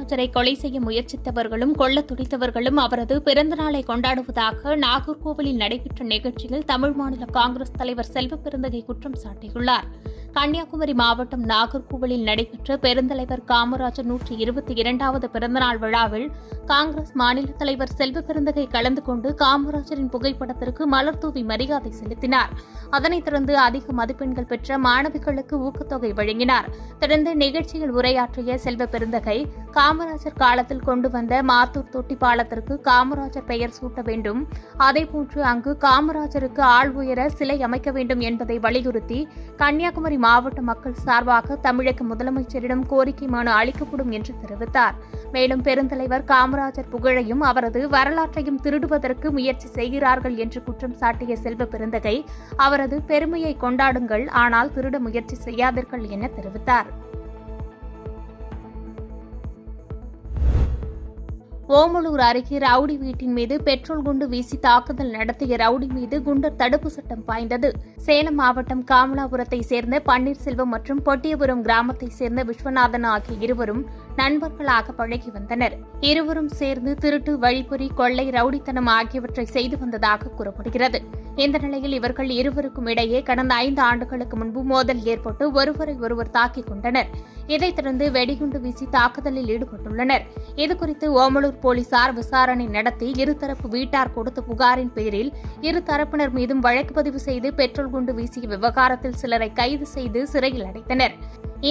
காமராஜரை கொலை செய்ய முயற்சித்தவர்களும் கொல்ல துடித்தவர்களும் அவரது பிறந்தநாளை கொண்டாடுவதாக நாகர்கோவிலில் நடைபெற்ற நிகழ்ச்சியில் தமிழ் மாநில காங்கிரஸ் தலைவர் செல்வபெருந்தகை குற்றம் சாட்டியுள்ளார். கன்னியாகுமரி மாவட்டம் நாகர்கோவிலில் நடைபெற்ற பெருந்தலைவர் காமராஜர் 122வது பிறந்தநாள் விழாவில் காங்கிரஸ் மாநில தலைவர் செல்வபெருந்தகை கலந்து கொண்டு காமராஜரின் புகைப்படத்திற்கு மலர் தூவி மரியாதை செலுத்தினார். அதனைத் தொடர்ந்து அதிக மதிப்பெண்கள் பெற்ற மாணவிகளுக்கு ஊக்கத்தொகை வழங்கினார். தொடர்ந்து நிகழ்ச்சியில் உரையாற்றிய செல்வபெருந்தகை, காமராஜர் காலத்தில் கொண்டு வந்த மாத்தூர் தொட்டி பாலத்திற்கு காமராஜர் பெயர் சூட்ட வேண்டும், அதேபோன்று அங்கு காமராஜருக்கு ஆள் உயர சிலை அமைக்க வேண்டும் என்பதை வலியுறுத்தி கன்னியாகுமரி மாவட்ட மக்கள் சார்பாக தமிழக முதலமைச்சரிடம் கோரிக்கை மனு அளிக்கப்படும் என்று தெரிவித்தார். மேலும் பெருந்தலைவர் காமராஜர் புகழையும் அவரது வரலாற்றையும் திருடுவதற்கு முயற்சி செய்கிறார்கள் என்று குற்றம் சாட்டிய செல்வபெருந்தகை, அவரது பெருமையை கொண்டாடுங்கள், ஆனால் திருட முயற்சி செய்யாதீர்கள் என தெரிவித்தார். ஓமலூர் அருகே ரவுடி வீட்டின் மீது பெட்ரோல் குண்டு வீசி தாக்குதல் நடத்திய ரவுடி மீது குண்டர் தடுப்பு சட்டம் பாய்ந்தது. சேலம் மாவட்டம் காமலாபுரத்தை சேர்ந்த பன்னீர்செல்வம் மற்றும் பொட்டியபுரம் கிராமத்தை சேர்ந்த விஸ்வநாதன் ஆகிய இருவரும் நண்பர்களாக பழகி வந்தனர். இருவரும் சேர்ந்து திருட்டு, வழிப்பறி, கொள்ளை, ரவுடித்தனம் ஆகியவற்றை செய்து வந்ததாக கூறப்படுகிறது. இந்த நிலையில் இவர்கள் இருவருக்கும் இடையே கடந்த 5 ஆண்டுகளுக்கு முன்பு மோதல் ஏற்பட்டு ஒருவரை ஒருவர் தாக்கிக் கொண்டனர். இதைத் தொடர்ந்து வெடிகுண்டு வீசி தாக்குதலில் ஈடுபட்டுள்ளனர். இதுகுறித்து ஓமலூர் போலீசார் விசாரணை நடத்தி இருதரப்பு வீட்டார் கொடுத்த புகாரின் பேரில் இரு தரப்பினர் மீதும் வழக்கு பதிவு செய்து பெட்ரோல் குண்டு வீசிய விவகாரத்தில் சிலரை கைது செய்து சிறையில் அடைத்தனர்.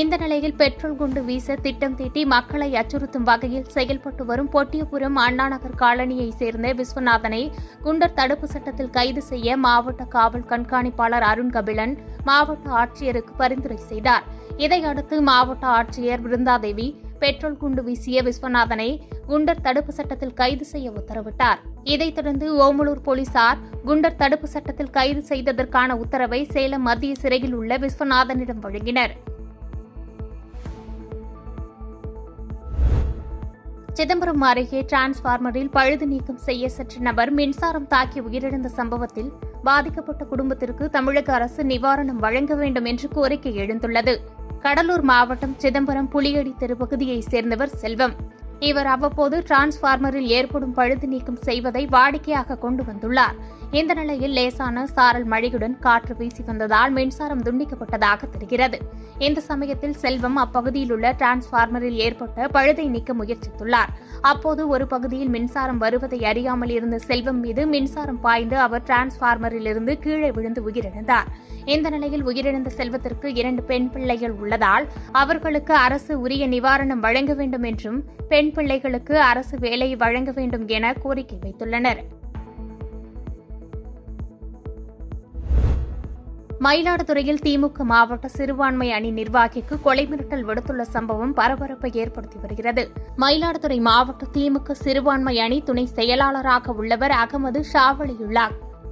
இந்த நிலையில் பெட்ரோல் குண்டு வீச திட்டம் தீட்டி மக்களை அச்சுறுத்தும் வகையில் செயல்பட்டு வரும் பொட்டியபுரம் அண்ணாநகர் காலனியைச் சேர்ந்த விஸ்வநாதனை குண்டர் தடுப்பு சட்டத்தில் கைது செய்ய மாவட்ட காவல் கண்காணிப்பாளர் அருண் கபிலன் மாவட்ட ஆட்சியருக்கு பரிந்துரை செய்தார். இதையடுத்து மாவட்ட ஆட்சியர் பிருந்தாதேவி பெட்ரோல் குண்டு வீசிய விஸ்வநாதனை குண்டர் தடுப்பு சட்டத்தில் கைது செய்ய உத்தரவிட்டார். இதைத் தொடர்ந்து ஓமலூர் போலீசார் குண்டர் தடுப்பு சட்டத்தில் கைது செய்ததற்கான உத்தரவை சேலம் மத்திய சிறையில் உள்ள விஸ்வநாதனிடம் வழங்கினர். சிதம்பரம் அருகே டிரான்ஸ்பார்மரில் பழுது நீக்கம் செய்ய சென்ற நபர் மின்சாரம் தாக்கி உயிரிழந்த சம்பவத்தில் பாதிக்கப்பட்ட குடும்பத்திற்கு தமிழக அரசு நிவாரணம் வழங்க வேண்டும் என்று கோரிக்கை எழுந்துள்ளது. கடலூர் மாவட்டம் சிதம்பரம் புலியடி தெரு பகுதியைச் சேர்ந்தவர் செல்வம். இவர் அவ்வப்போது டிரான்ஸ்பார்மரில் ஏற்படும் பழுது நீக்கம் செய்வதை வாடிக்கையாக கொண்டு வந்துள்ளார். இந்த நிலையில் லேசான சாரல் மழையுடன் காற்று வீசி வந்ததால் மின்சாரம் துண்டிக்கப்பட்டதாக தெரிகிறது. இந்த சமயத்தில் செல்வம் அப்பகுதியில் உள்ள டிரான்ஸ்பார்மரில் ஏற்பட்ட பழுதை நீக்க முயற்சித்துள்ளார். அப்போது ஒரு பகுதியில் மின்சாரம் வருவதை அறியாமல் இருந்த செல்வம் மீது மின்சாரம் பாய்ந்து அவர் டிரான்ஸ்பார்மரிலிருந்து கீழே விழுந்து உயிரிழந்தார். இந்த நிலையில் உயிரிழந்த செல்வத்திற்கு 2 பெண் பிள்ளைகள் உள்ளதால் அவர்களுக்கு அரசு உரிய நிவாரணம் வழங்க வேண்டும் என்றும் பெண் பிள்ளைகளுக்கு அரசு வேலை வழங்க வேண்டும் என கோரிக்கை வைத்துள்ளனர். மயிலாடுதுறையில் திமுக மாவட்ட சிறுபான்மை அணி நிர்வாகிக்கு கொலை மிரட்டல் விடுத்துள்ள சம்பவம் பரபரப்பை ஏற்படுத்தி வருகிறது. மயிலாடுதுறை மாவட்ட திமுக சிறுபான்மை அணி துணை செயலாளராக உள்ளவர் அகமது ஷாவலியுல்லா.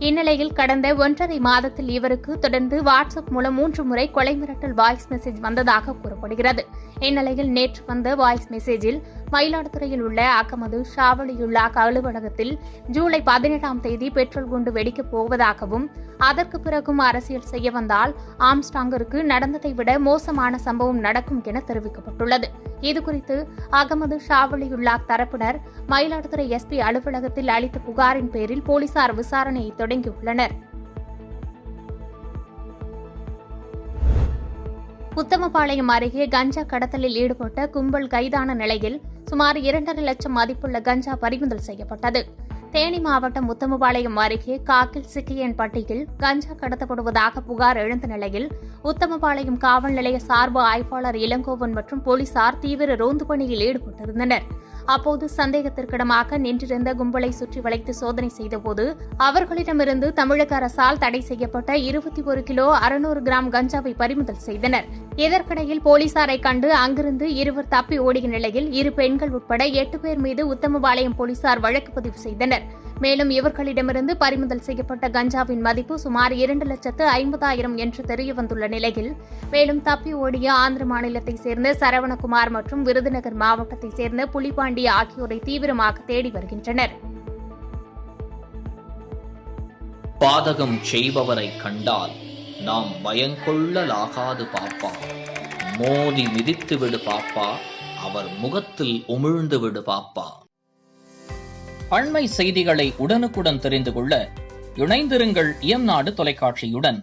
இந்நிலையில் கடந்த 1.5 மாதத்தில் இவருக்கு தொடர்ந்து வாட்ஸ்அப் மூலம் 3 முறை கொலை மிரட்டல் வாய்ஸ் மெசேஜ் வந்ததாக கூறப்படுகிறது. இந்நிலையில் நேற்று வந்த வாய்ஸ் மெசேஜில் மயிலாடுதுறையில் உள்ள அகமது ஷாவலியுல்லா அலுவலகத்தில் ஜூலை 17ஆம் தேதி பெட்ரோல் குண்டு வெடிக்கப் போவதாகவும் அதற்கு பிறகும் அரசியல் செய்ய வந்தால் ஆம்ஸ்டாங்கிற்கு நடந்ததை விட மோசமான சம்பவம் நடக்கும் என தெரிவிக்கப்பட்டுள்ளது. இதுகுறித்து அகமது ஷாவலியுல்லா தரப்பினர் மயிலாடுதுறை எஸ்பி அலுவலகத்தில் அளித்த புகாரின் பேரில் போலீசார் விசாரணையை தொடங்கியுள்ளனர். உத்தமபாளையம் அருகே கஞ்சா கடத்தலில் ஈடுபட்ட கும்பல் கைதான நிலையில் சுமார் 2.5 லட்சம் மதிப்புள்ள கஞ்சா பறிமுதல் செய்யப்பட்டது. தேனி மாவட்டம் உத்தமபாளையம் அருகே காக்கில் சிக்கியன்பட்டியில் கஞ்சா கடத்தப்படுவதாக புகார் எழுந்த நிலையில் உத்தமபாளையம் காவல் நிலைய சார்பு ஆய்வாளர் இளங்கோவன் மற்றும் போலீசார் தீவிர ரோந்து பணியில் ஈடுபட்டிருந்தனர். அப்போது சந்தேகத்திற்கிடமாக நின்றிருந்த கும்பலை சுற்றி வளைத்து சோதனை செய்தபோது அவர்களிடமிருந்து தமிழக அரசால் தடை செய்யப்பட்ட 21 கிலோ 600 கிராம் கஞ்சாவை பறிமுதல் செய்தனர். இதற்கிடையில் போலீசாரை கண்டு அங்கிருந்து இருவர் தப்பி ஓடிய நிலையில் 2 பெண்கள் உட்பட 8 பேர் மீது உத்தமபாளையம் போலீசார் வழக்கு பதிவு செய்தனர். மேலும் இவர்களிடமிருந்து பறிமுதல் செய்யப்பட்ட கஞ்சாவின் மதிப்பு சுமார் 2,50,000 என்று தெரியவந்துள்ள நிலையில் மேலும் தப்பி ஓடிய ஆந்திர மாநிலத்தைச் சேர்ந்த சரவணகுமார் மற்றும் விருதுநகர் மாவட்டத்தைச் சேர்ந்த புலிபாண்டி ஆகியோரை தீவிரமாக தேடி வருகின்றனர். பாதகம் செய்பவரை கண்டால் நாம் பயங்கொள்ளலாகாது பாப்பா, மோதி மிதித்து விடு பாப்பா, அவர் முகத்தில் உமிழ்ந்து விடு பாப்பா. அண்மை செய்திகளை உடனுக்குடன் தெரிந்து கொள்ள இணைந்திருங்கள் இயம்நாடு தொலைக்காட்சியுடன்.